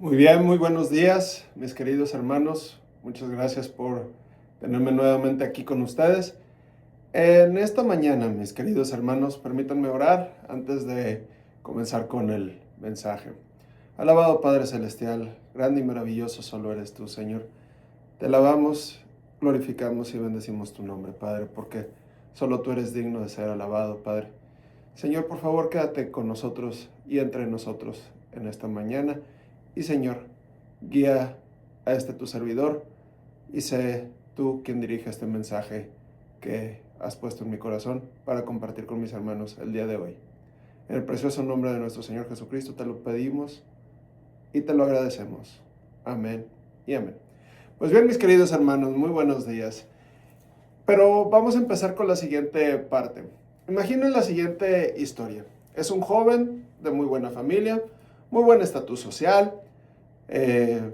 Muy bien, muy buenos días, mis queridos hermanos. Muchas gracias por tenerme nuevamente aquí con ustedes. En esta mañana, mis queridos hermanos, permítanme orar antes de comenzar con el mensaje. Alabado Padre Celestial, grande y maravilloso solo eres tú, Señor. Te alabamos, glorificamos y bendecimos tu nombre, Padre, porque solo tú eres digno de ser alabado, Padre. Señor, por favor, quédate con nosotros y entre nosotros en esta mañana. Y Señor, guía a este tu servidor y sé tú quien dirige este mensaje que has puesto en mi corazón para compartir con mis hermanos el día de hoy. En el precioso nombre de nuestro Señor Jesucristo te lo pedimos y te lo agradecemos. Amén y amén. Pues bien, mis queridos hermanos, muy buenos días. Pero vamos a empezar con la siguiente parte. Imaginen la siguiente historia. Es un joven de muy buena familia, muy buen estatus social, eh,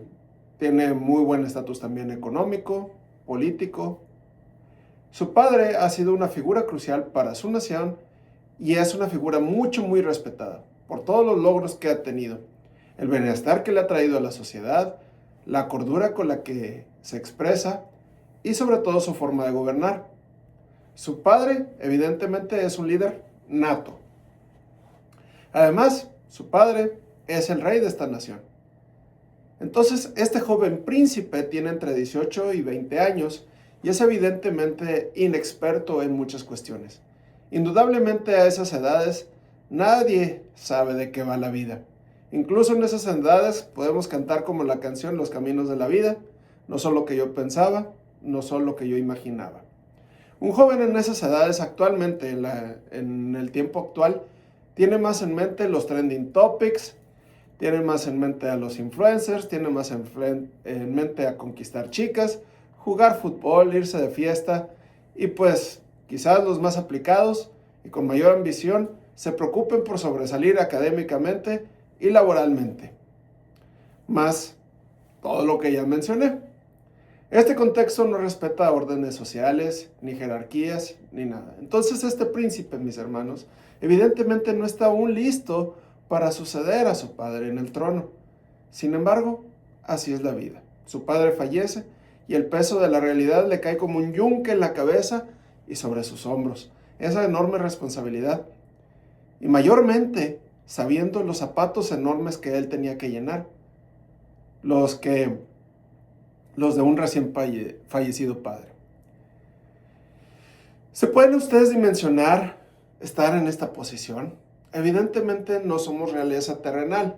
tiene muy buen estatus también económico, político. Su padre ha sido una figura crucial para su nación y es una figura muy respetada por todos los logros que ha tenido, el bienestar que le ha traído a la sociedad, la cordura con la que se expresa y sobre todo su forma de gobernar. Su padre, evidentemente, es un líder nato. Además, su padre es el rey de esta nación. Entonces, este joven príncipe tiene entre 18 y 20 años y es evidentemente inexperto en muchas cuestiones. Indudablemente a esas edades nadie sabe de qué va la vida. Incluso en esas edades podemos cantar como la canción Los caminos de la vida, no son lo que yo pensaba, no son lo que yo imaginaba. Un joven en esas edades actualmente, en el tiempo actual, tiene más en mente los trending topics, tiene más en mente a los influencers, tiene más en mente a conquistar chicas, jugar fútbol, irse de fiesta y pues quizás los más aplicados y con mayor ambición se preocupen por sobresalir académicamente y laboralmente. Más todo lo que ya mencioné. Este contexto no respeta órdenes sociales, ni jerarquías, ni nada. Entonces este príncipe, mis hermanos, evidentemente no está aún listo para suceder a su padre en el trono. Sin embargo, así es la vida. Su padre fallece y el peso de la realidad le cae como un yunque en la cabeza y sobre sus hombros. Esa enorme responsabilidad. Y mayormente sabiendo los zapatos enormes que él tenía que llenar. Los de un recién fallecido padre. ¿Se pueden ustedes dimensionar estar en esta posición? Evidentemente no somos realeza terrenal,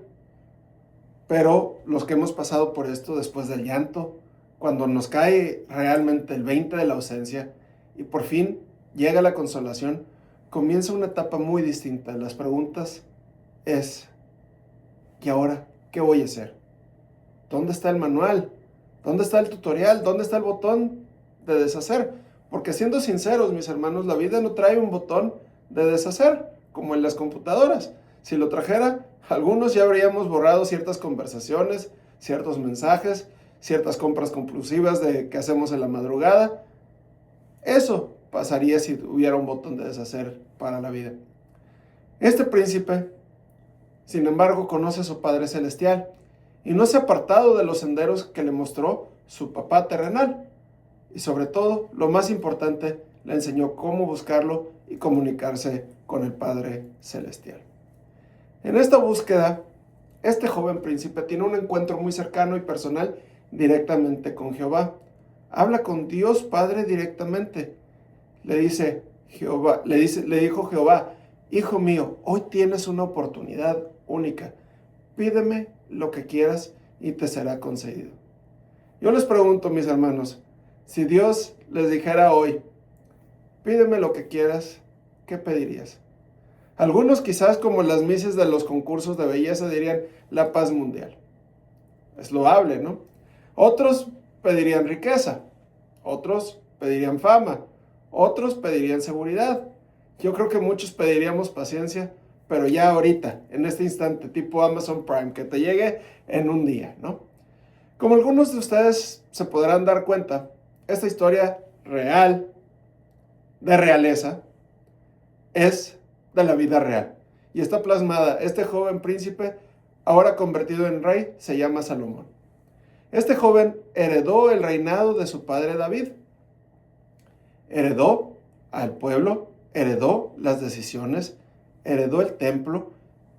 pero los que hemos pasado por esto después del llanto, cuando nos cae realmente el 20 de la ausencia y por fin llega la consolación, comienza una etapa muy distinta. Las preguntas es, ¿y ahora qué voy a hacer? ¿Dónde está el manual? ¿Dónde está el tutorial? ¿Dónde está el botón de deshacer? Porque siendo sinceros, mis hermanos, la vida no trae un botón de deshacer, como en las computadoras. Si lo trajera, algunos ya habríamos borrado ciertas conversaciones, ciertos mensajes, ciertas compras compulsivas que hacemos en la madrugada. Eso pasaría si hubiera un botón de deshacer para la vida. Este príncipe, sin embargo, conoce a su Padre Celestial y no se ha apartado de los senderos que le mostró su papá terrenal. Y sobre todo, lo más importante, le enseñó cómo buscarlo y comunicarse con el Padre Celestial. En esta búsqueda, este joven príncipe tiene un encuentro muy cercano y personal directamente con Jehová. Habla con Dios Padre directamente. Le dijo Jehová, hijo mío, hoy tienes una oportunidad única. Pídeme lo que quieras y te será concedido. Yo les pregunto, mis hermanos, si Dios les dijera hoy, pídeme lo que quieras, ¿qué pedirías? Algunos quizás como las misses de los concursos de belleza dirían la paz mundial. Es loable, ¿no? Otros pedirían riqueza, otros pedirían fama, otros pedirían seguridad. Yo creo que muchos pediríamos paciencia, pero ya ahorita, en este instante, tipo Amazon Prime, que te llegue en un día, ¿no? Como algunos de ustedes se podrán dar cuenta, esta historia real, de realeza, es de la vida real. Y está plasmada este joven príncipe ahora convertido en rey, se llama Salomón. Este joven heredó el reinado de su padre David. Heredó al pueblo, heredó las decisiones, heredó el templo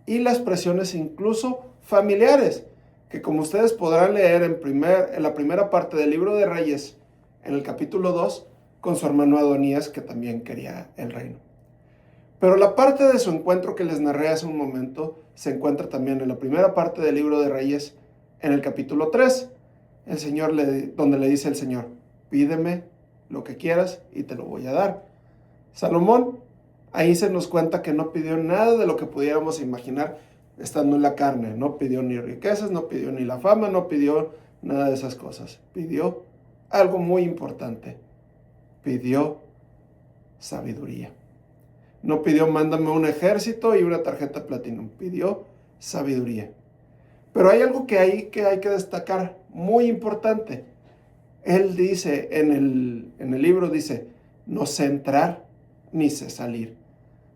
y las presiones incluso familiares, que como ustedes podrán leer en la primera parte del libro de Reyes, en el capítulo 2, con su hermano Adonías, que también quería el reino. Pero la parte de su encuentro que les narré hace un momento se encuentra también en la primera parte del libro de Reyes, en el capítulo 3, donde le dice el Señor: pídeme lo que quieras y te lo voy a dar. Salomón, ahí se nos cuenta que no pidió nada de lo que pudiéramos imaginar estando en la carne. No pidió ni riquezas, no pidió ni la fama, no pidió nada de esas cosas. Pidió algo muy importante. Pidió sabiduría. No pidió mándame un ejército y una tarjeta Platinum. Pidió sabiduría. Pero hay algo que hay que destacar, muy importante. Él dice, en el libro dice, no sé entrar ni sé salir.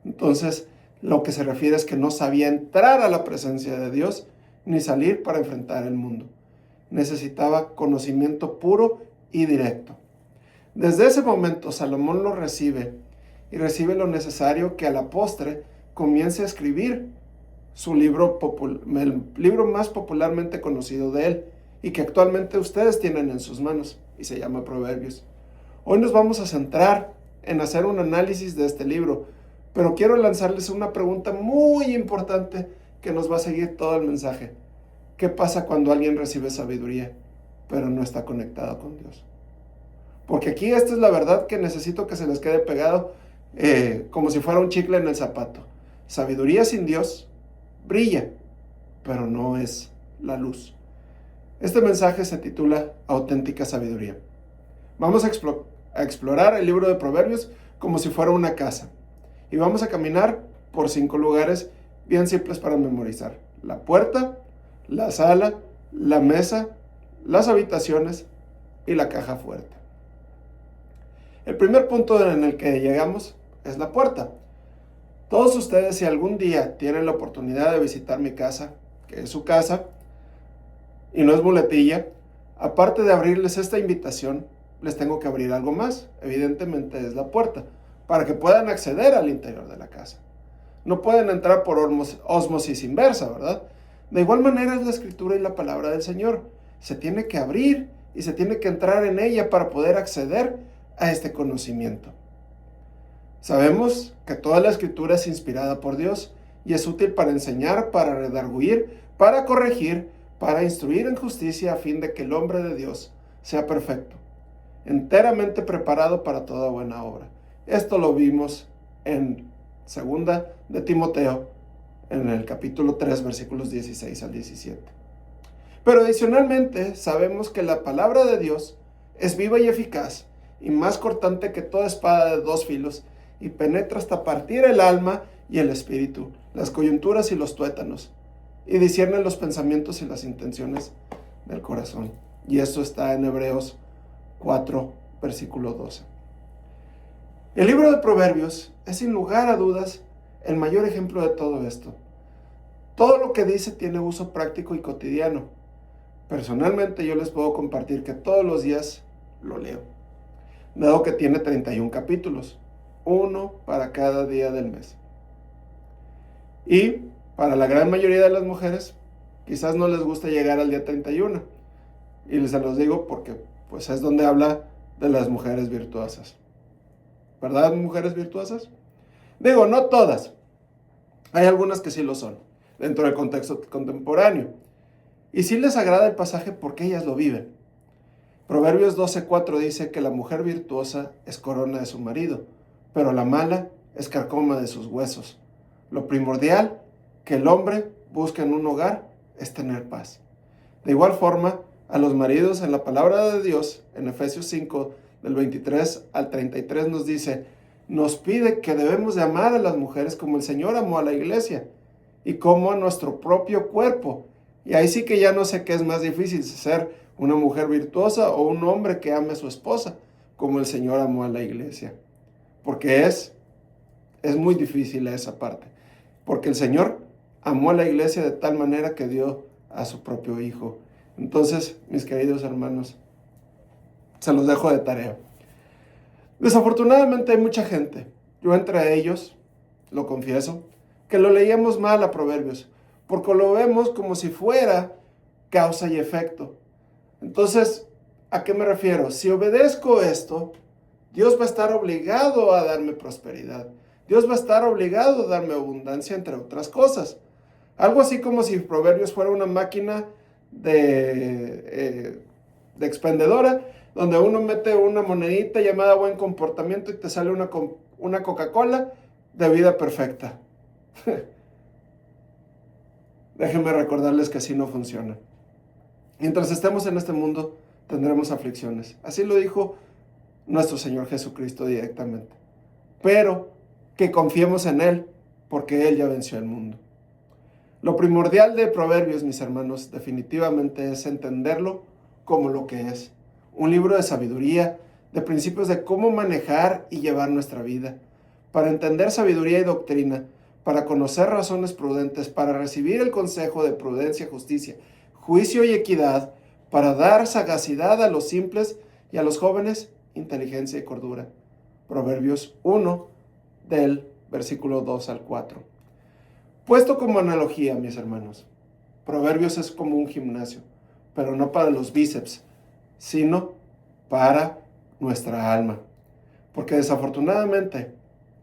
Entonces, lo que se refiere es que no sabía entrar a la presencia de Dios ni salir para enfrentar el mundo. Necesitaba conocimiento puro y directo. Desde ese momento, Salomón lo recibe y recibe lo necesario que a la postre comience a escribir su libro, el libro más popularmente conocido de él y que actualmente ustedes tienen en sus manos y se llama Proverbios. Hoy nos vamos a centrar en hacer un análisis de este libro, pero quiero lanzarles una pregunta muy importante que nos va a seguir todo el mensaje. ¿Qué pasa cuando alguien recibe sabiduría, pero no está conectado con Dios? Porque aquí esta es la verdad que necesito que se les quede pegado como si fuera un chicle en el zapato. Sabiduría sin Dios brilla, pero no es la luz. Este mensaje se titula Auténtica Sabiduría. Vamos a explorar el libro de Proverbios como si fuera una casa. Y vamos a caminar por 5 lugares bien simples para memorizar: la puerta, la sala, la mesa, las habitaciones y la caja fuerte. El primer punto en el que llegamos es la puerta. Todos ustedes, si algún día tienen la oportunidad de visitar mi casa, que es su casa, y no es muletilla, aparte de abrirles esta invitación, les tengo que abrir algo más. Evidentemente es la puerta, para que puedan acceder al interior de la casa. No pueden entrar por ósmosis inversa, ¿verdad? De igual manera es la escritura y la palabra del Señor. Se tiene que abrir y se tiene que entrar en ella para poder acceder a este conocimiento. Sabemos que toda la escritura es inspirada por Dios y es útil para enseñar, para redarguir, para corregir, para instruir en justicia, a fin de que el hombre de Dios sea perfecto, enteramente preparado para toda buena obra. Esto lo vimos en 2 de Timoteo, en el capítulo 3, versículos 16 al 17. Pero adicionalmente sabemos que la palabra de Dios es viva y eficaz y más cortante que toda espada de 2 filos y penetra hasta partir el alma y el espíritu, las coyunturas y los tuétanos, y discierne los pensamientos y las intenciones del corazón. Y esto está en Hebreos 4, versículo 12. El libro de Proverbios es sin lugar a dudas el mayor ejemplo de todo esto. Todo lo que dice tiene uso práctico y cotidiano. Personalmente yo les puedo compartir que todos los días lo leo, dado que tiene 31 capítulos, uno para cada día del mes. Y para la gran mayoría de las mujeres, quizás no les gusta llegar al día 31. Y les los digo porque pues es donde habla de las mujeres virtuosas. ¿Verdad, mujeres virtuosas? Digo, no todas. Hay algunas que sí lo son, dentro del contexto contemporáneo. Y sí les agrada el pasaje porque ellas lo viven. Proverbios 12:4 dice que la mujer virtuosa es corona de su marido, pero la mala es carcoma de sus huesos. Lo primordial que el hombre busca en un hogar es tener paz. De igual forma, a los maridos en la palabra de Dios, en Efesios 5, del 23 al 33 nos pide que debemos de amar a las mujeres como el Señor amó a la iglesia y como a nuestro propio cuerpo. Y ahí sí que ya no sé qué es más difícil, ser una mujer virtuosa o un hombre que ame a su esposa como el Señor amó a la iglesia. Porque es muy difícil esa parte. Porque el Señor amó a la iglesia de tal manera que dio a su propio Hijo. Entonces, mis queridos hermanos, se los dejo de tarea. Desafortunadamente hay mucha gente, yo entre ellos, lo confieso, que lo leíamos mal a Proverbios, porque lo vemos como si fuera causa y efecto. Entonces, ¿a qué me refiero? Si obedezco esto, Dios va a estar obligado a darme prosperidad. Dios va a estar obligado a darme abundancia, entre otras cosas. Algo así como si Proverbios fuera una máquina de expendedora, donde uno mete una monedita llamada buen comportamiento y te sale una Coca-Cola de vida perfecta. Déjenme recordarles que así no funciona. Mientras estemos en este mundo, tendremos aflicciones. Así lo dijo nuestro Señor Jesucristo directamente. Pero que confiemos en Él, porque Él ya venció el mundo. Lo primordial de Proverbios, mis hermanos, definitivamente es entenderlo como lo que es. Un libro de sabiduría, de principios de cómo manejar y llevar nuestra vida. Para entender sabiduría y doctrina, para conocer razones prudentes, para recibir el consejo de prudencia, justicia, juicio y equidad, para dar sagacidad a los simples y a los jóvenes, inteligencia y cordura. Proverbios 1, del versículo 2 al 4. Puesto como analogía, mis hermanos, Proverbios es como un gimnasio, pero no para los bíceps, sino para nuestra alma. Porque desafortunadamente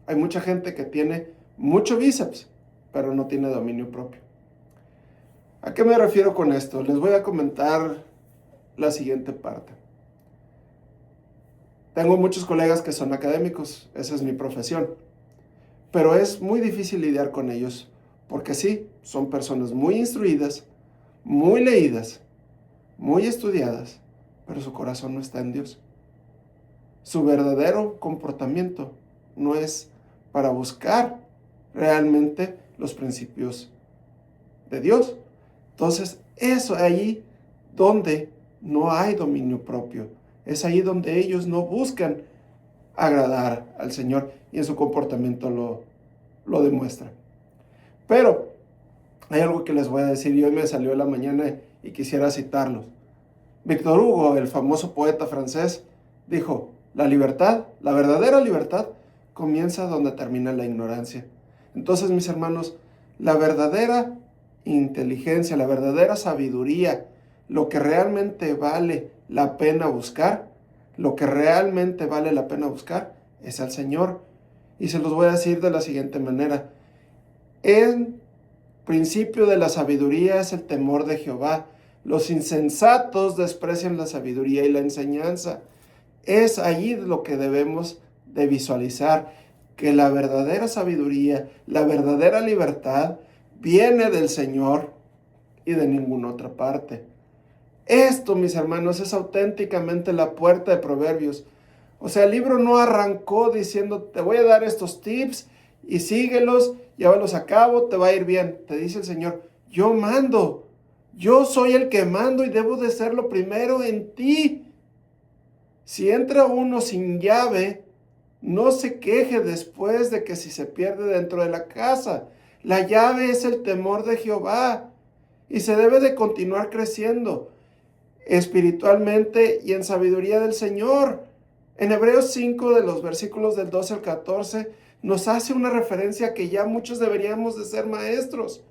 hay mucha gente que tiene mucho bíceps, pero no tiene dominio propio. ¿A qué me refiero con esto? Les voy a comentar la siguiente parte. Tengo muchos colegas que son académicos, esa es mi profesión, pero es muy difícil lidiar con ellos, porque sí, son personas muy instruidas, muy leídas, muy estudiadas, pero su corazón no está en Dios. Su verdadero comportamiento no es para buscar realmente los principios de Dios. Entonces, eso es ahí donde no hay dominio propio. Es ahí donde ellos no buscan agradar al Señor y en su comportamiento lo demuestran. Pero hay algo que les voy a decir y hoy me salió en la mañana y quisiera citarlos. Victor Hugo, el famoso poeta francés, dijo: la libertad, la verdadera libertad, comienza donde termina la ignorancia. Entonces, mis hermanos, la verdadera inteligencia, la verdadera sabiduría, lo que realmente vale la pena buscar, lo que realmente vale la pena buscar es al Señor. Y se los voy a decir de la siguiente manera. El principio de la sabiduría es el temor de Jehová. Los insensatos desprecian la sabiduría y la enseñanza. Es allí lo que debemos de visualizar, que la verdadera sabiduría, la verdadera libertad viene del Señor y de ninguna otra parte. Esto, mis hermanos, es auténticamente la puerta de Proverbios. O sea, el libro no arrancó diciendo: te voy a dar estos tips y síguelos, llévalos a cabo, te va a ir bien. Te dice el Señor: yo mando, yo soy el que mando y debo de ser lo primero en ti. Si entra uno sin llave, no se queje después de que si se pierde dentro de la casa. La llave es el temor de Jehová y se debe de continuar creciendo espiritualmente y en sabiduría del Señor. En Hebreos 5, de los versículos del 12 al 14, nos hace una referencia que ya muchos deberíamos de ser maestros.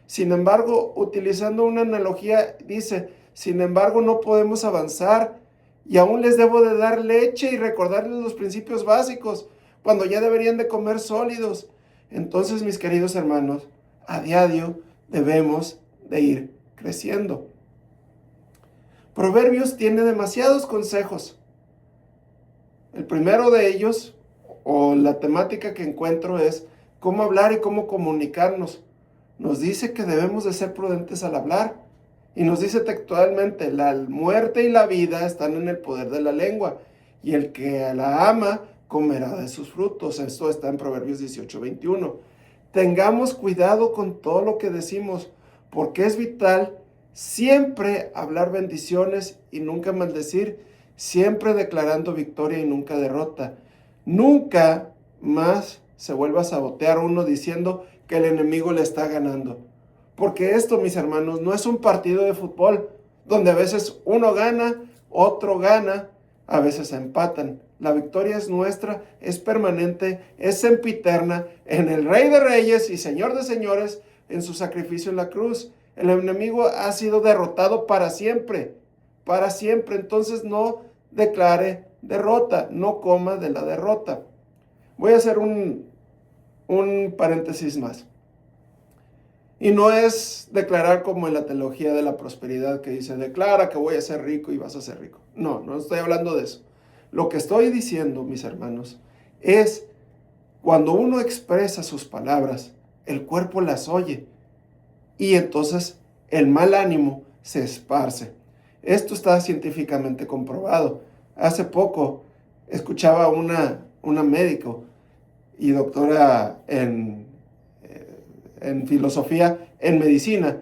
Sin embargo, utilizando una analogía, dice: sin embargo, no podemos avanzar y aún les debo de dar leche y recordarles los principios básicos, cuando ya deberían de comer sólidos. Entonces, mis queridos hermanos, a diario debemos de ir creciendo. Proverbios tiene demasiados consejos. El primero de ellos, o la temática que encuentro, es cómo hablar y cómo comunicarnos. Nos dice que debemos de ser prudentes al hablar. Y nos dice textualmente: la muerte y la vida están en el poder de la lengua, y el que la ama comerá de sus frutos. Esto está en Proverbios 18:21. Tengamos cuidado con todo lo que decimos, porque es vital siempre hablar bendiciones y nunca maldecir, siempre declarando victoria y nunca derrota. Nunca más se vuelva a sabotear uno diciendo que el enemigo le está ganando. Porque esto, mis hermanos, no es un partido de fútbol donde a veces uno gana, otro gana, a veces empatan. La victoria es nuestra, es permanente, es sempiterna en el Rey de Reyes y Señor de Señores, en su sacrificio en la cruz. El enemigo ha sido derrotado para siempre, para siempre. Entonces no declare derrota, no coma de la derrota. Voy a hacer un paréntesis más. Y no es declarar como en la teología de la prosperidad que dice, declara que voy a ser rico y vas a ser rico. No, no estoy hablando de eso. Lo que estoy diciendo, mis hermanos, es cuando uno expresa sus palabras, el cuerpo las oye y entonces el mal ánimo se esparce. Esto está científicamente comprobado. Hace poco escuchaba una médico y doctora en filosofía, en medicina,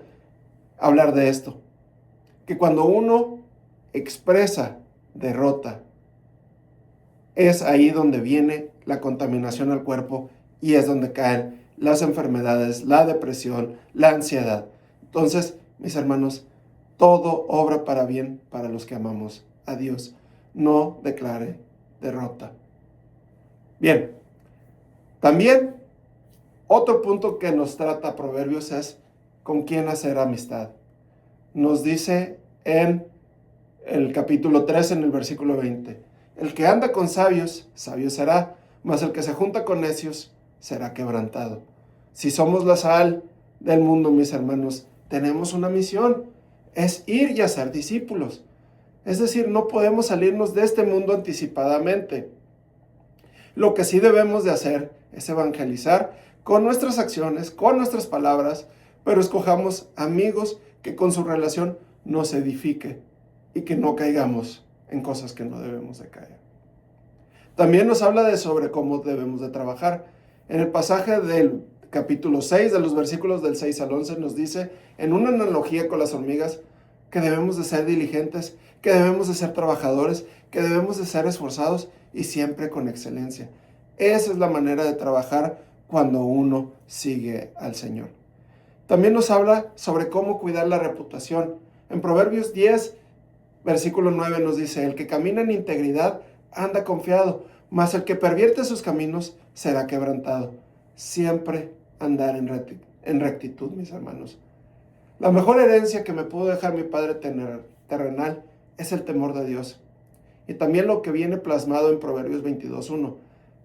hablar de esto. Que cuando uno expresa derrota, es ahí donde viene la contaminación al cuerpo y es donde caen las enfermedades, la depresión, la ansiedad. Entonces, mis hermanos, todo obra para bien para los que amamos a Dios. No declare derrota. Bien, también otro punto que nos trata Proverbios es con quién hacer amistad. Nos dice en el capítulo 3, en el versículo 20, el que anda con sabios, sabio será, mas el que se junta con necios será quebrantado. Si somos la sal del mundo, mis hermanos, tenemos una misión, es ir y hacer discípulos. Es decir, no podemos salirnos de este mundo anticipadamente. Lo que sí debemos de hacer es evangelizar con nuestras acciones, con nuestras palabras, pero escojamos amigos que con su relación nos edifique y que no caigamos en cosas que no debemos de caer. También nos habla sobre cómo debemos de trabajar. En el pasaje del capítulo 6, de los versículos del 6 al 11, nos dice, en una analogía con las hormigas, que debemos de ser diligentes, que debemos de ser trabajadores, que debemos de ser esforzados y siempre con excelencia. Esa es la manera de trabajar cuando uno sigue al Señor. También nos habla sobre cómo cuidar la reputación. En Proverbios 10, versículo 9 nos dice, el que camina en integridad anda confiado, mas el que pervierte sus caminos será quebrantado. Siempre andar en rectitud, mis hermanos. La mejor herencia que me pudo dejar mi padre terrenal es el temor de Dios. Y también lo que viene plasmado en Proverbios 22:1.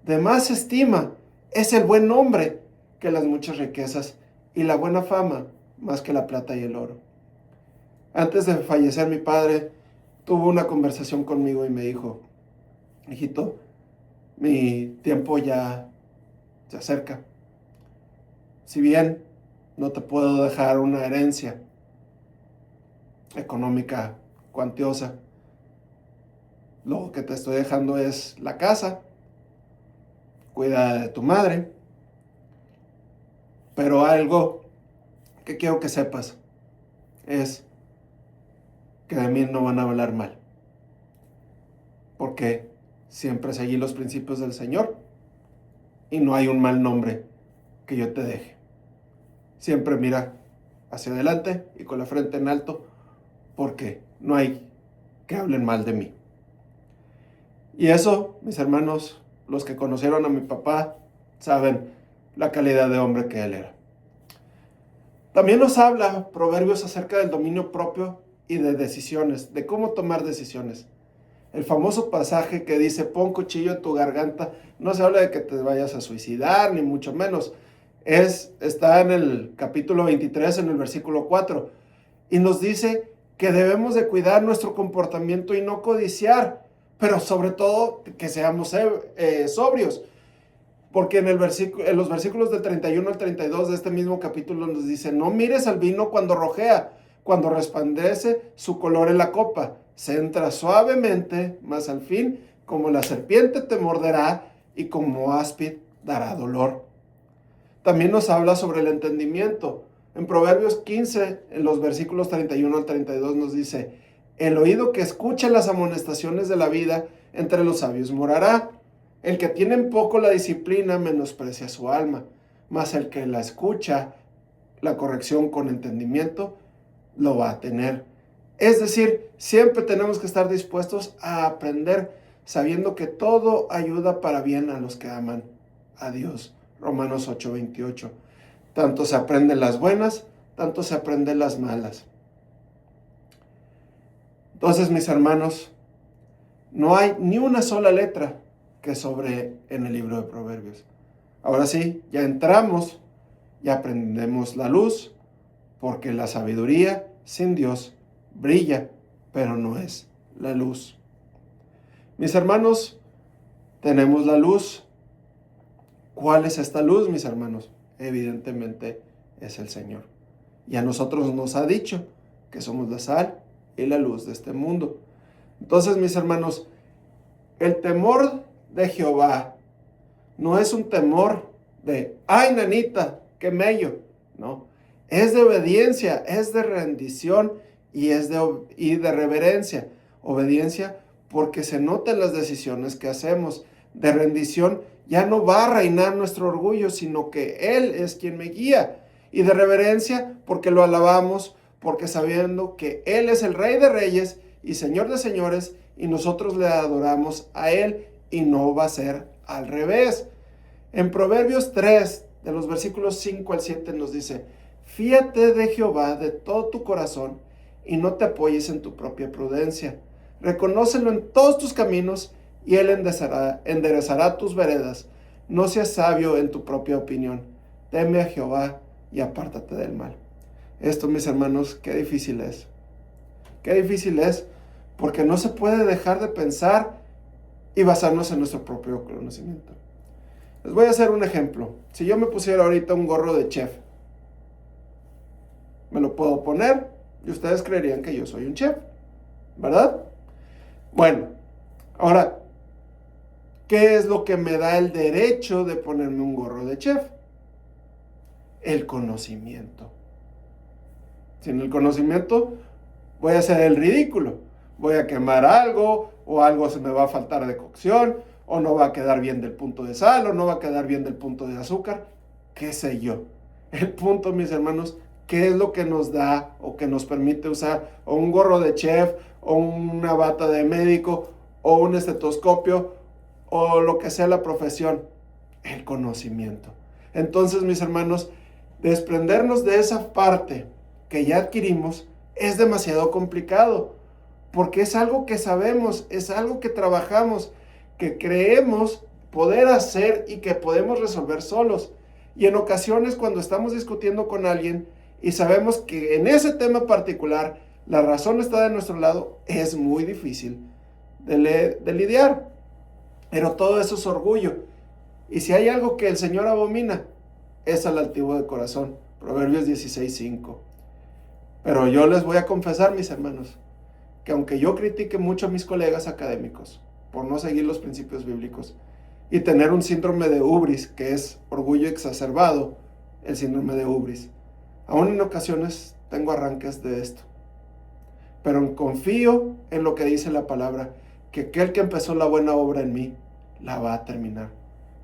De más estima es el buen nombre que las muchas riquezas y la buena fama más que la plata y el oro. Antes de fallecer mi padre, tuvo una conversación conmigo y me dijo, hijito, mi tiempo ya se acerca. Si bien no te puedo dejar una herencia económica cuantiosa, lo que te estoy dejando es la casa, cuida de tu madre, pero algo que quiero que sepas es que de mí no van a hablar mal, porque siempre seguí los principios del Señor y no hay un mal nombre que yo te deje. Siempre mira hacia adelante y con la frente en alto, porque no hay que hablen mal de mí. Y eso, mis hermanos, los que conocieron a mi papá, saben la calidad de hombre que él era. También nos habla Proverbios acerca del dominio propio y de decisiones, de cómo tomar decisiones. El famoso pasaje que dice, pon cuchillo en tu garganta, no se habla de que te vayas a suicidar, ni mucho menos. Está en el capítulo 23, en el versículo 4, y nos dice que debemos de cuidar nuestro comportamiento y no codiciar, pero sobre todo que seamos sobrios. Porque en los versículos del 31 al 32 de este mismo capítulo nos dice, no mires al vino cuando rojea, cuando resplandece su color en la copa. Se entra suavemente, mas al fin, como la serpiente te morderá y como áspid dará dolor. También nos habla sobre el entendimiento. En Proverbios 15, en los versículos 31 al 32 nos dice, el oído que escucha las amonestaciones de la vida entre los sabios morará. El que tiene en poco la disciplina menosprecia su alma, mas el que la escucha la corrección con entendimiento, lo va a tener. Es decir, siempre tenemos que estar dispuestos a aprender, sabiendo que todo ayuda para bien a los que aman a Dios. Romanos 8:28. Tanto se aprenden las buenas, tanto se aprenden las malas. Entonces, mis hermanos, no hay ni una sola letra que sobre en el libro de Proverbios. Ahora sí, ya entramos, ya aprendemos la luz, porque la sabiduría sin Dios brilla, pero no es la luz. Mis hermanos, tenemos la luz. ¿Cuál es esta luz, mis hermanos? Evidentemente es el Señor. Y a nosotros nos ha dicho que somos la sal y la luz de este mundo. Entonces, mis hermanos, el temor de Jehová no es un temor de, ay, nanita, qué mello. No, es de obediencia, es de rendición y de reverencia. Obediencia porque se notan las decisiones que hacemos. De rendición, ya no va a reinar nuestro orgullo, sino que Él es quien me guía. Y de reverencia porque lo alabamos, porque sabiendo que Él es el Rey de Reyes y Señor de Señores, y nosotros le adoramos a Él, y no va a ser al revés. En Proverbios 3, de los versículos 5 al 7 nos dice, fíate de Jehová de todo tu corazón y no te apoyes en tu propia prudencia. Reconócelo en todos tus caminos y Él enderezará tus veredas. No seas sabio en tu propia opinión. Teme a Jehová y apártate del mal. Esto, mis hermanos, qué difícil es. Qué difícil es, porque no se puede dejar de pensar y basarnos en nuestro propio conocimiento. Les voy a hacer un ejemplo. Si yo me pusiera ahorita un gorro de chef, me lo puedo poner y ustedes creerían que yo soy un chef, ¿verdad? Bueno, ahora, ¿qué es lo que me da el derecho de ponerme un gorro de chef? El conocimiento. Sin el conocimiento voy a hacer el ridículo. Voy a quemar algo, o algo se me va a faltar de cocción, o no va a quedar bien del punto de sal, o no va a quedar bien del punto de azúcar, qué sé yo. El punto, mis hermanos, ¿qué es lo que nos da o que nos permite usar o un gorro de chef, o una bata de médico, o un estetoscopio, o lo que sea la profesión? El conocimiento. Entonces, mis hermanos, desprendernos de esa parte que ya adquirimos es demasiado complicado, porque es algo que sabemos, es algo que trabajamos, que creemos poder hacer y que podemos resolver solos. Y en ocasiones, cuando estamos discutiendo con alguien y sabemos que en ese tema particular la razón está de nuestro lado, es muy difícil de lidiar. Pero todo eso es orgullo. Y si hay algo que el Señor abomina, es al altivo de corazón. Proverbios 16:5. Pero yo les voy a confesar, mis hermanos, que aunque yo critique mucho a mis colegas académicos por no seguir los principios bíblicos y tener un síndrome de ubris, que es orgullo exacerbado, el síndrome de ubris, aún en ocasiones tengo arranques de esto. Pero confío en lo que dice la palabra, que aquel que empezó la buena obra en mí, la va a terminar.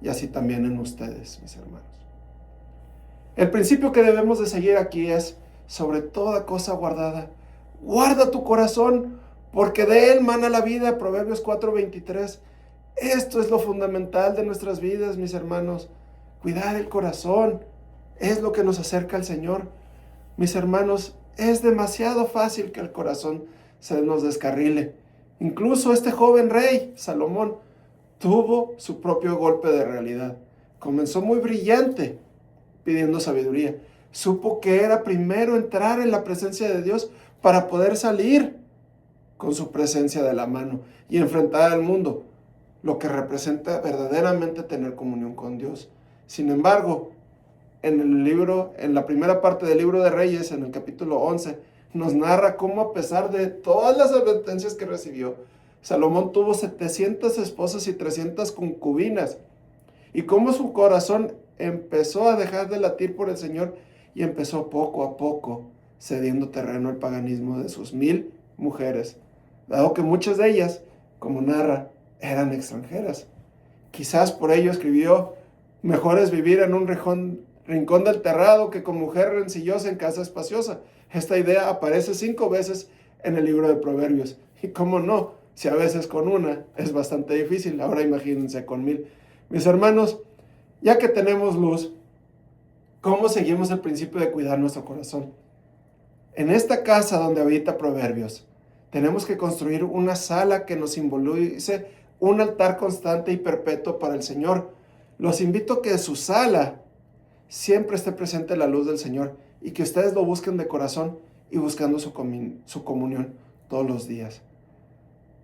Y así también en ustedes, mis hermanos. El principio que debemos de seguir aquí es, sobre toda cosa guardada, guarda tu corazón, porque de él mana la vida. Proverbios 4:23. Esto es lo fundamental de nuestras vidas, mis hermanos. Cuidar el corazón es lo que nos acerca al Señor. Mis hermanos, es demasiado fácil que el corazón se nos descarrile. Incluso este joven rey, Salomón, tuvo su propio golpe de realidad. Comenzó muy brillante, pidiendo sabiduría. Supo que era primero entrar en la presencia de Dios para poder salir con su presencia de la mano y enfrentar al mundo, lo que representa verdaderamente tener comunión con Dios. Sin embargo, en la primera parte del libro de Reyes, en el capítulo 11, nos narra cómo, a pesar de todas las advertencias que recibió, Salomón tuvo 700 esposas y 300 concubinas, y cómo su corazón empezó a dejar de latir por el Señor y empezó poco a poco cediendo terreno al paganismo de sus 1000 mujeres, dado que muchas de ellas, como narra, eran extranjeras. Quizás por ello escribió: mejor es vivir en un rincón rincón del terrado que con mujer rencillosa en casa espaciosa. Esta idea aparece 5 veces en el libro de Proverbios. Y cómo no, si a veces con una es bastante difícil, ahora imagínense con 1000. Mis hermanos, ya que tenemos luz, ¿cómo seguimos el principio de cuidar nuestro corazón? En esta casa donde habita Proverbios, tenemos que construir una sala que nos simbolice un altar constante y perpetuo para el Señor. Los invito a que en su sala siempre esté presente la luz del Señor y que ustedes lo busquen de corazón y buscando su comunión todos los días.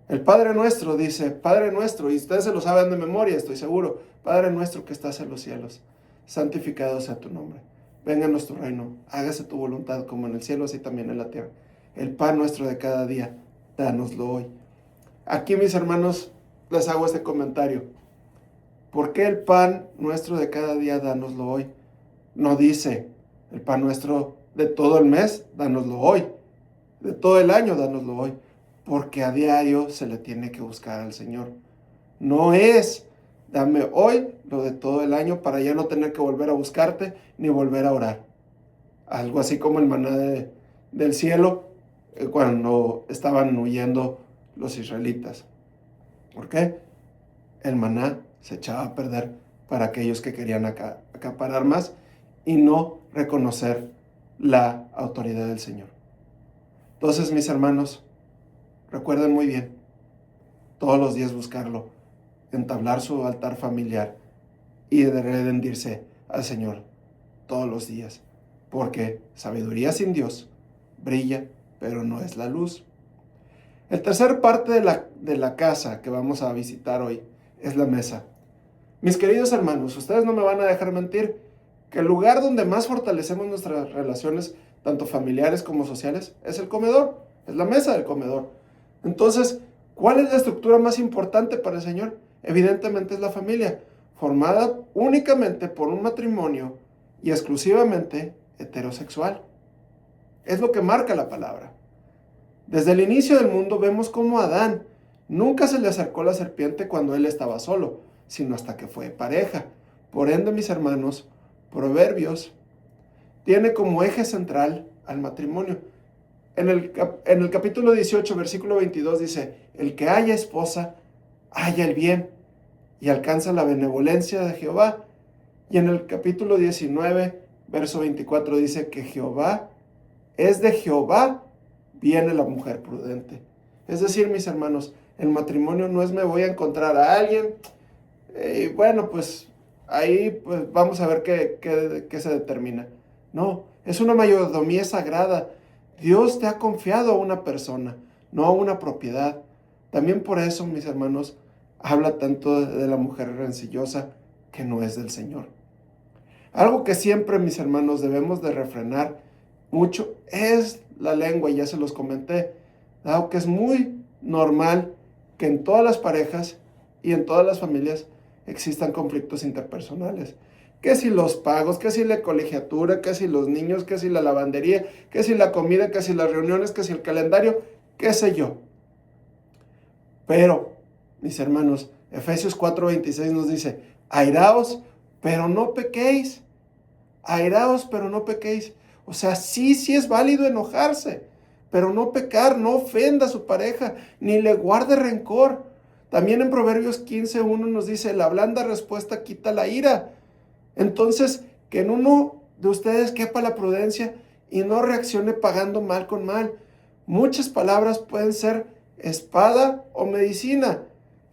El Padre Nuestro dice, Padre Nuestro, y ustedes se lo saben de memoria, estoy seguro, Padre Nuestro que estás en los cielos, santificado sea tu nombre. Venga a nuestro reino, hágase tu voluntad como en el cielo, así también en la tierra. El pan nuestro de cada día, dánoslo hoy. Aquí, mis hermanos, les hago este comentario. ¿Por qué el pan nuestro de cada día, dánoslo hoy? No dice, el pan nuestro de todo el mes, dánoslo hoy. De todo el año, dánoslo hoy. Porque a diario se le tiene que buscar al Señor. No es, dame hoy lo de todo el año para ya no tener que volver a buscarte ni volver a orar. Algo así como el maná del cielo cuando estaban huyendo los israelitas. ¿Por qué? El maná se echaba a perder para aquellos que querían acaparar más y no reconocer la autoridad del Señor. Entonces, mis hermanos, recuerden muy bien, todos los días buscarlo, entablar su altar familiar y de rendirse al Señor todos los días, porque sabiduría sin Dios brilla, pero no es la luz. El tercer parte de la casa que vamos a visitar hoy es la mesa. Mis queridos hermanos, ustedes no me van a dejar mentir que el lugar donde más fortalecemos nuestras relaciones, tanto familiares como sociales, es el comedor, es la mesa del comedor. Entonces, ¿cuál es la estructura más importante para el Señor? Evidentemente es la familia, formada únicamente por un matrimonio y exclusivamente heterosexual. Es lo que marca la palabra. Desde el inicio del mundo vemos cómo a Adán nunca se le acercó la serpiente cuando él estaba solo, sino hasta que fue pareja. Por ende, mis hermanos, Proverbios tiene como eje central al matrimonio. En el capítulo 18, versículo 22 dice, el que haya esposa, halla el bien y alcanza la benevolencia de Jehová. Y en el capítulo 19, verso 24 dice que es de Jehová viene la mujer prudente. Es decir, mis hermanos, el matrimonio no es me voy a encontrar a alguien, y bueno, pues ahí pues vamos a ver qué se determina. No, es una mayordomía sagrada. Dios te ha confiado a una persona, no a una propiedad. También por eso, mis hermanos, habla tanto de la mujer rencillosa que no es del Señor. Algo que siempre, mis hermanos, debemos de refrenar mucho es la lengua, y ya se los comenté, dado que es muy normal que en todas las parejas y en todas las familias existan conflictos interpersonales. Que si los pagos, que si la colegiatura, que si los niños, que si la lavandería, que si la comida, que si las reuniones, que si el calendario, qué sé yo. Pero, mis hermanos, Efesios 4:26 nos dice, airaos, pero no pequéis. Airaos, pero no pequéis. O sea, sí es válido enojarse, pero no pecar, no ofenda a su pareja, ni le guarde rencor. También en Proverbios 15:1 nos dice, la blanda respuesta quita la ira. Entonces, que en uno de ustedes quepa la prudencia y no reaccione pagando mal con mal. Muchas palabras pueden ser espada o medicina.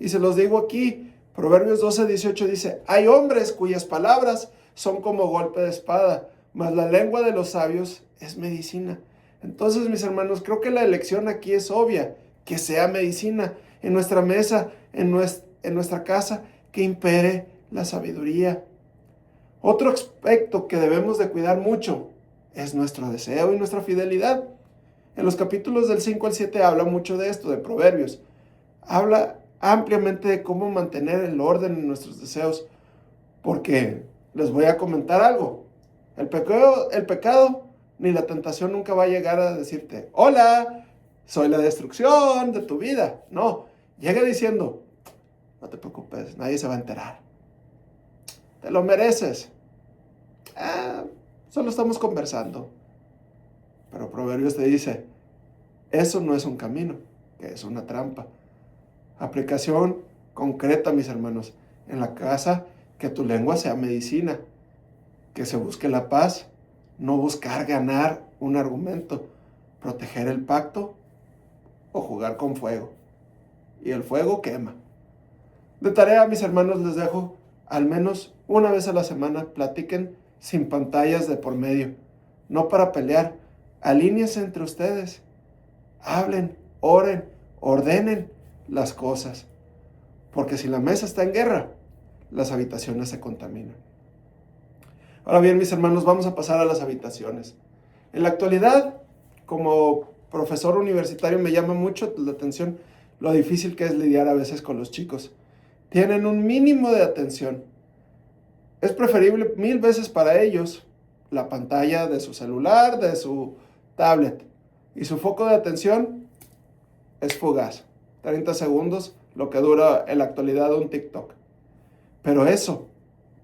Y se los digo aquí, Proverbios 12:18 dice, hay hombres cuyas palabras son como golpe de espada, mas la lengua de los sabios es medicina. Entonces, mis hermanos, creo que la elección aquí es obvia, que sea medicina en nuestra mesa, en nuestra casa, que impere la sabiduría. Otro aspecto que debemos de cuidar mucho es nuestro deseo y nuestra fidelidad. En los capítulos del 5 al 7 habla mucho de esto, de Proverbios. Habla ampliamente de cómo mantener el orden en nuestros deseos, porque les voy a comentar algo. El pecado ni la tentación nunca va a llegar a decirte, hola, soy la destrucción de tu vida. No, llega diciendo, no te preocupes, nadie se va a enterar. Te lo mereces. solo estamos conversando. Pero Proverbios te dice, eso no es un camino, que es una trampa. Aplicación concreta, mis hermanos, en la casa, que tu lengua sea medicina, que se busque la paz, no buscar ganar un argumento, proteger el pacto o jugar con fuego. Y el fuego quema. De tarea, mis hermanos, les dejo al menos una vez a la semana, platiquen sin pantallas de por medio, no para pelear, alíñense entre ustedes, hablen, oren, ordenen las cosas, porque si la mesa está en guerra, las habitaciones se contaminan. Ahora bien, mis hermanos, vamos a pasar a las habitaciones. En la actualidad, como profesor universitario, me llama mucho la atención lo difícil que es lidiar a veces con los chicos. Tienen un mínimo de atención. Es preferible 1000 veces para ellos la pantalla de su celular, de su tablet. Y su foco de atención es fugaz. 30 segundos, lo que dura en la actualidad un TikTok. Pero eso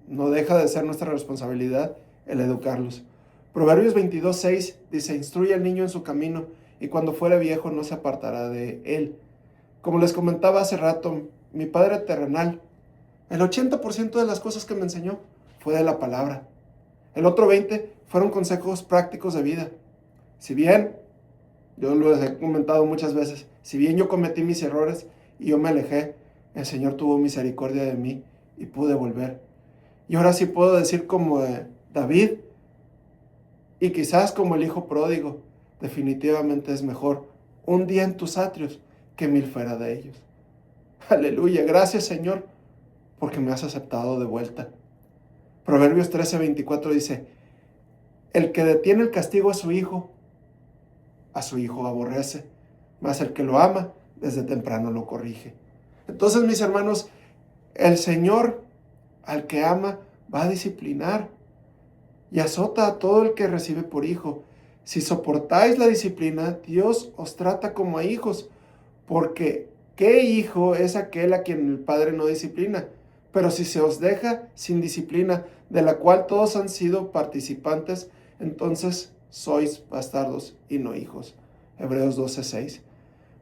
no deja de ser nuestra responsabilidad el educarlos. Proverbios 22:6 dice, instruye al niño en su camino y cuando fuere viejo no se apartará de él. Como les comentaba hace rato, mi padre terrenal, el 80% de las cosas que me enseñó fue de la palabra. El otro 20% fueron consejos prácticos de vida. Si bien, yo lo he comentado muchas veces, si bien yo cometí mis errores y yo me alejé, el Señor tuvo misericordia de mí y pude volver. Y ahora sí puedo decir como David, y quizás como el hijo pródigo, definitivamente es mejor un día en tus atrios que 1000 fuera de ellos. Aleluya, gracias Señor, porque me has aceptado de vuelta. Proverbios 13:24 dice, el que detiene el castigo a su hijo aborrece, mas el que lo ama, desde temprano lo corrige. Entonces, mis hermanos, el Señor al que ama va a disciplinar y azota a todo el que recibe por hijo. Si soportáis la disciplina, Dios os trata como a hijos, porque ¿qué hijo es aquel a quien el Padre no disciplina? Pero si se os deja sin disciplina, de la cual todos han sido participantes, entonces sois bastardos y no hijos. Hebreos 12:6.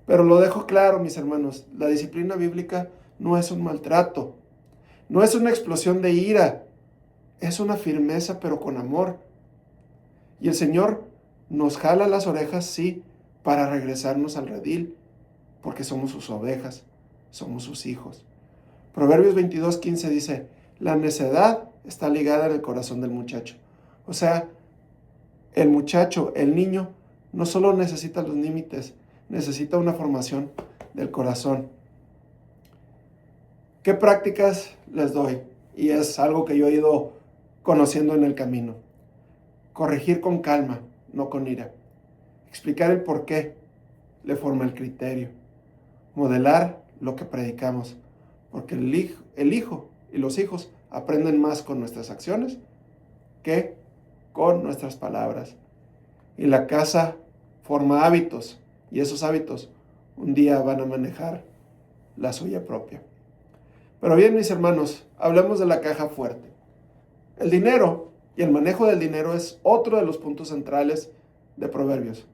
Pero lo dejo claro, mis hermanos, la disciplina bíblica no es un maltrato, no es una explosión de ira, es una firmeza pero con amor. Y el Señor nos jala las orejas, sí, para regresarnos al redil, porque somos sus ovejas, somos sus hijos. Proverbios 22:15 dice, la necedad está ligada en el corazón del muchacho. O sea, el muchacho, el niño, no solo necesita los límites, necesita una formación del corazón. ¿Qué prácticas les doy? Y es algo que yo he ido conociendo en el camino. Corregir con calma, no con ira. Explicar el por qué le forma el criterio. Modelar lo que predicamos. Porque el hijo y los hijos aprenden más con nuestras acciones que con nuestras palabras. Y la casa forma hábitos. Y esos hábitos un día van a manejar la suya propia. Pero bien, mis hermanos, hablemos de la caja fuerte. El dinero y el manejo del dinero es otro de los puntos centrales de Proverbios.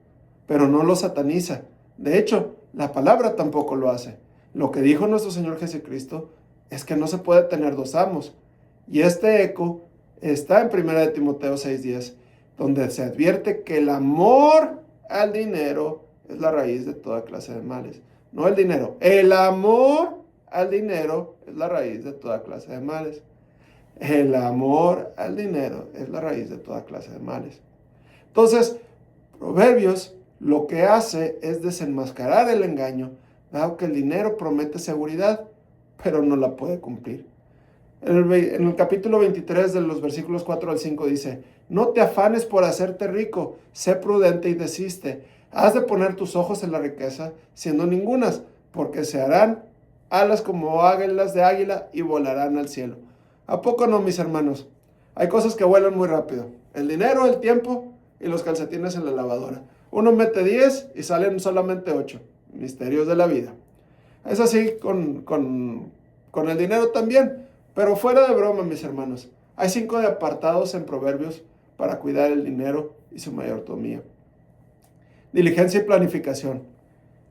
Pero no lo sataniza. De hecho, la palabra tampoco lo hace. Lo que dijo nuestro Señor Jesucristo es que no se puede tener dos amos. Y este eco está en 1 Timoteo 6:10, donde se advierte que el amor al dinero es la raíz de toda clase de males. No el dinero, el amor al dinero es la raíz de toda clase de males. El amor al dinero es la raíz de toda clase de males. Entonces, Proverbios lo que hace es desenmascarar el engaño, dado que el dinero promete seguridad, pero no la puede cumplir. En el capítulo 23 de los versículos 4 al 5 dice, no te afanes por hacerte rico, sé prudente y desiste. Has de poner tus ojos en la riqueza, siendo ningunas, porque se harán alas como águilas de águila y volarán al cielo. ¿A poco no, mis hermanos? Hay cosas que vuelan muy rápido. El dinero, el tiempo y los calcetines en la lavadora. Uno mete 10 y salen solamente 8. Misterios de la vida. Es así con el dinero también. Pero fuera de broma, mis hermanos. Hay 5 de apartados en Proverbios para cuidar el dinero y su mayordomía. Diligencia y planificación.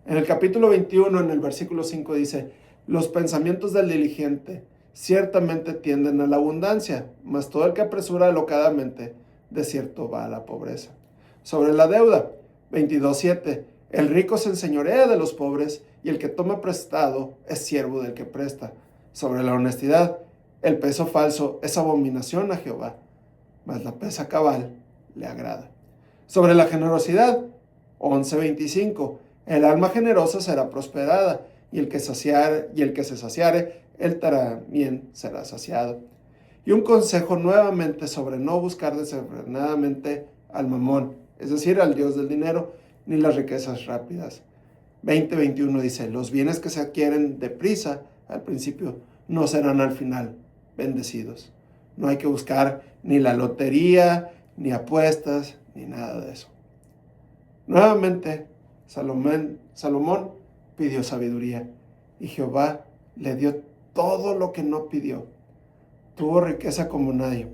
En el capítulo 21, en el versículo 5 dice, los pensamientos del diligente ciertamente tienden a la abundancia, mas todo el que apresura alocadamente, de cierto va a la pobreza. Sobre la deuda, 22:7, el rico se enseñorea de los pobres y el que toma prestado es siervo del que presta. Sobre la honestidad, el peso falso es abominación a Jehová, mas la pesa cabal le agrada. Sobre la generosidad, 11:25, el alma generosa será prosperada, y el que se saciare, él también será saciado. Y un consejo nuevamente sobre no buscar desenfrenadamente al mamón, es decir, al Dios del dinero, ni las riquezas rápidas. 20:21 dice, los bienes que se adquieren deprisa al principio no serán al final bendecidos. No hay que buscar ni la lotería, ni apuestas, ni nada de eso. Nuevamente, Salomón pidió sabiduría y Jehová le dio todo lo que no pidió. Tuvo riqueza como nadie.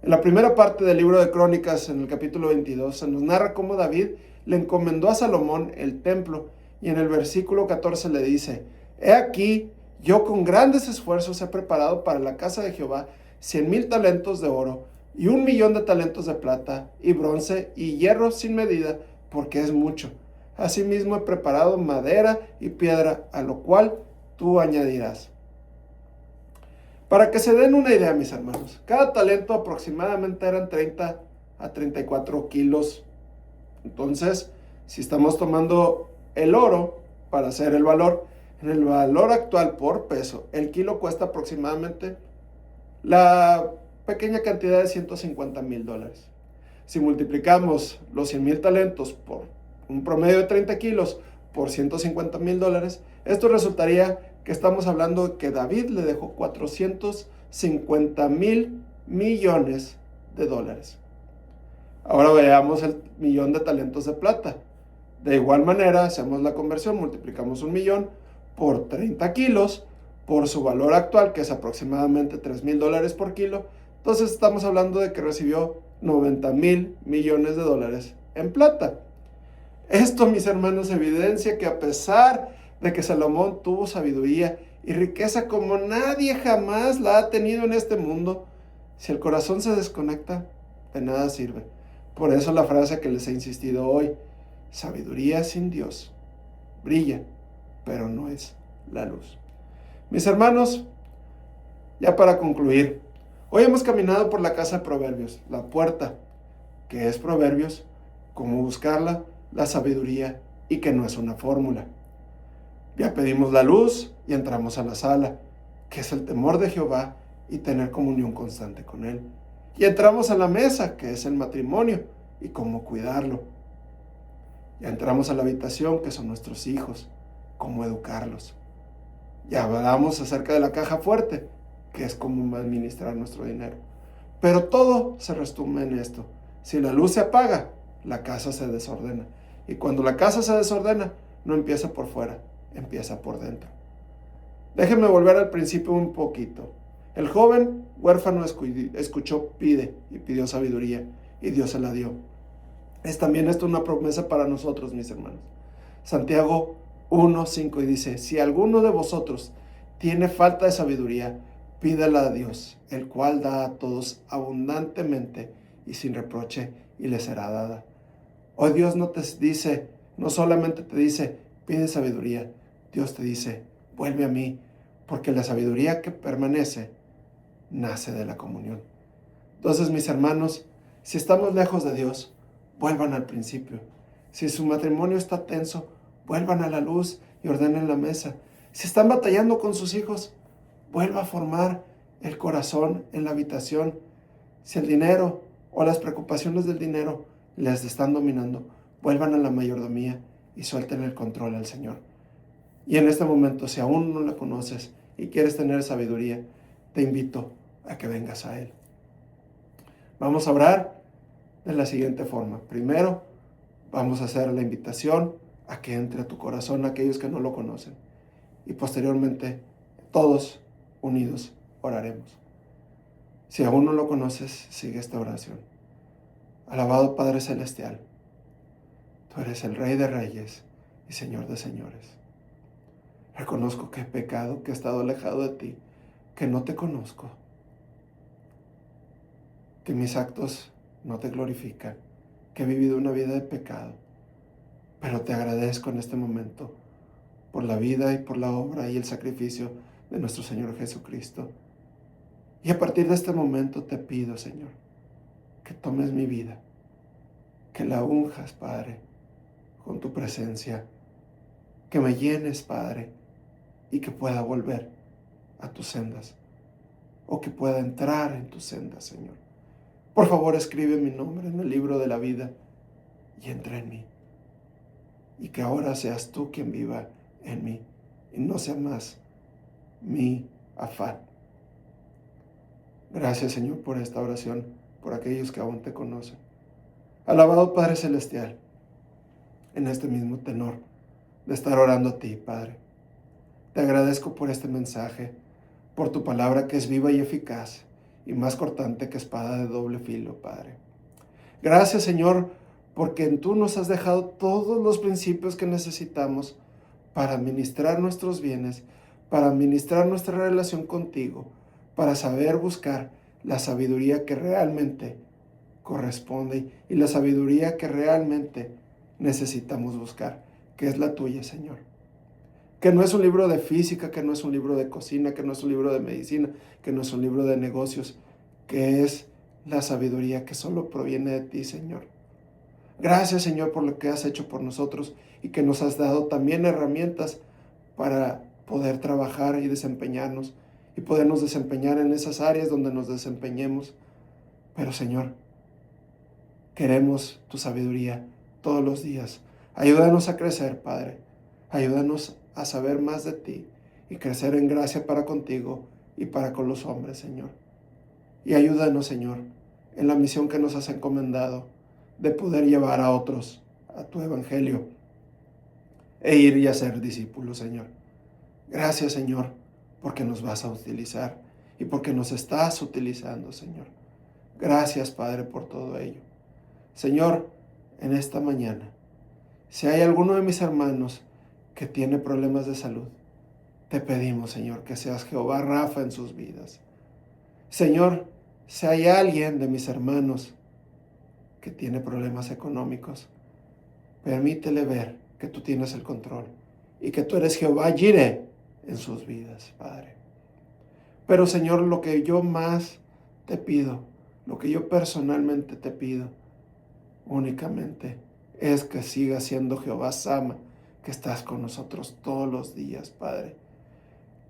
En la primera parte del libro de Crónicas, en el capítulo 22, se nos narra cómo David le encomendó a Salomón el templo y en el versículo 14 le dice, he aquí, yo con grandes esfuerzos he preparado para la casa de Jehová 100,000 talentos de oro y 1,000,000 de talentos de plata y bronce y hierro sin medida, porque es mucho. Asimismo he preparado madera y piedra, a lo cual tú añadirás. Para que se den una idea, mis hermanos, cada talento aproximadamente eran 30 a 34 kilos. Entonces, si estamos tomando el oro para hacer el valor, en el valor actual por peso, el kilo cuesta aproximadamente la pequeña cantidad de $150,000. Si multiplicamos los 100,000 talentos por un promedio de 30 kilos por $150,000, esto resultaría que estamos hablando de que David le dejó $450,000,000,000. Ahora veamos el 1,000,000 de talentos de plata. De igual manera, hacemos la conversión, multiplicamos 1,000,000 por 30 kilos, por su valor actual, que es aproximadamente $3,000 por kilo. Entonces estamos hablando de que recibió $90,000,000,000 en plata. Esto, mis hermanos, evidencia que a pesar de que Salomón tuvo sabiduría y riqueza como nadie jamás la ha tenido en este mundo, si el corazón se desconecta, de nada sirve. Por eso la frase que les he insistido hoy, sabiduría sin Dios brilla, pero no es la luz. Mis hermanos, ya para concluir, hoy hemos caminado por la casa de Proverbios, la puerta, que es Proverbios, cómo buscarla, la sabiduría y que no es una fórmula. Ya pedimos la luz y entramos a la sala, que es el temor de Jehová y tener comunión constante con Él. Y entramos a la mesa, que es el matrimonio y cómo cuidarlo. Ya entramos a la habitación, que son nuestros hijos, cómo educarlos. Ya hablamos acerca de la caja fuerte, que es cómo administrar nuestro dinero. Pero todo se resume en esto. Si la luz se apaga, la casa se desordena. Y cuando la casa se desordena, no empieza por fuera, empieza por dentro. Déjenme volver al principio un poquito. El joven huérfano escuchó, pide y pidió sabiduría, y Dios se la dio. Es también esto una promesa para nosotros, mis hermanos. Santiago 1:5 y dice, si alguno de vosotros tiene falta de sabiduría, pídala a Dios, el cual da a todos abundantemente y sin reproche, y le será dada. Hoy Dios no te dice, no solamente te dice, pide sabiduría, Dios te dice, vuelve a mí, porque la sabiduría que permanece nace de la comunión. Entonces, mis hermanos, si estamos lejos de Dios, vuelvan al principio. Si su matrimonio está tenso, vuelvan a la luz y ordenen la mesa. Si están batallando con sus hijos, vuelva a formar el corazón en la habitación. Si el dinero o las preocupaciones del dinero les están dominando, vuelvan a la mayordomía y suelten el control al Señor. Y en este momento, si aún no lo conoces y quieres tener sabiduría, te invito a que vengas a Él. Vamos a orar de la siguiente forma. Primero, vamos a hacer la invitación a que entre a tu corazón aquellos que no lo conocen. Y posteriormente, todos unidos oraremos. Si aún no lo conoces, sigue esta oración. Alabado Padre Celestial, tú eres el Rey de Reyes y Señor de Señores. Reconozco que he pecado, que he estado alejado de ti, que no te conozco, que mis actos no te glorifican, que he vivido una vida de pecado. Pero te agradezco en este momento por la vida y por la obra y el sacrificio de nuestro Señor Jesucristo. Y a partir de este momento te pido, Señor, que tomes mi vida, que la unjas, Padre, con tu presencia, que me llenes, Padre, y que pueda volver a tus sendas, o que pueda entrar en tus sendas, Señor. Por favor, escribe mi nombre en el libro de la vida y entra en mí. Y que ahora seas tú quien viva en mí y no sea más mi afán. Gracias, Señor, por esta oración, por aquellos que aún te conocen. Alabado Padre Celestial, en este mismo tenor de estar orando a ti, Padre. Te agradezco por este mensaje, por tu palabra que es viva y eficaz y más cortante que espada de doble filo, Padre. Gracias, Señor, porque tú nos has dejado todos los principios que necesitamos para administrar nuestros bienes, para administrar nuestra relación contigo, para saber buscar la sabiduría que realmente corresponde y la sabiduría que realmente necesitamos buscar, que es la tuya, Señor. Que no es un libro de física, que no es un libro de cocina, que no es un libro de medicina, que no es un libro de negocios, que es la sabiduría que solo proviene de ti, Señor. Gracias, Señor, por lo que has hecho por nosotros y que nos has dado también herramientas para poder trabajar y desempeñarnos y podernos desempeñar en esas áreas donde nos desempeñemos. Pero, Señor, queremos tu sabiduría todos los días. Ayúdanos a crecer, Padre. Ayúdanos a saber más de ti y crecer en gracia para contigo y para con los hombres, Señor. Y ayúdanos, Señor, en la misión que nos has encomendado de poder llevar a otros a tu evangelio e ir y hacer discípulos, Señor. Gracias, Señor, porque nos vas a utilizar y porque nos estás utilizando, Señor. Gracias, Padre, por todo ello. Señor, en esta mañana, si hay alguno de mis hermanos que tiene problemas de salud, te pedimos, Señor, que seas Jehová Rafa en sus vidas. Señor, si hay alguien de mis hermanos que tiene problemas económicos, permítele ver que tú tienes el control y que tú eres Jehová Jireh en sus vidas, Padre. Pero, Señor, lo que yo más te pido, lo que yo personalmente te pido, únicamente es que sigas siendo Jehová Sama, que estás con nosotros todos los días, Padre.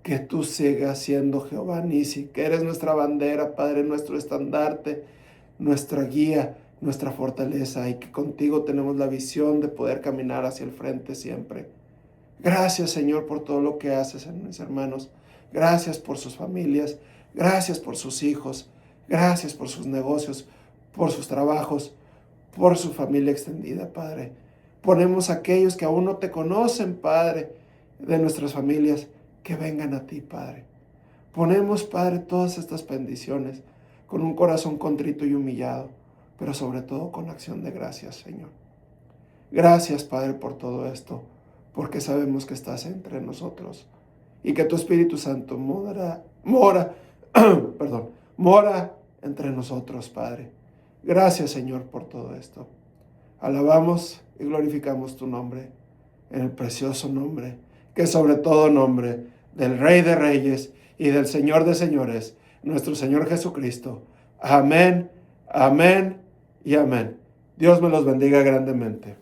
Que tú sigas siendo Jehová Nisi, que eres nuestra bandera, Padre, nuestro estandarte, nuestra guía, nuestra fortaleza, y que contigo tenemos la visión de poder caminar hacia el frente siempre. Gracias, Señor, por todo lo que haces en mis hermanos. Gracias por sus familias, gracias por sus hijos, gracias por sus negocios, por sus trabajos, por su familia extendida, Padre. Ponemos a aquellos que aún no te conocen, Padre, de nuestras familias, que vengan a ti, Padre. Ponemos, Padre, todas estas bendiciones con un corazón contrito y humillado, pero sobre todo con acción de gracias, Señor. Gracias, Padre, por todo esto, porque sabemos que estás entre nosotros y que tu Espíritu Santo mora entre nosotros, Padre. Gracias, Señor, por todo esto. Alabamos y glorificamos tu nombre, en el precioso nombre, que es sobre todo nombre, del Rey de Reyes y del Señor de Señores, nuestro Señor Jesucristo. Amén, amén y amén. Dios me los bendiga grandemente.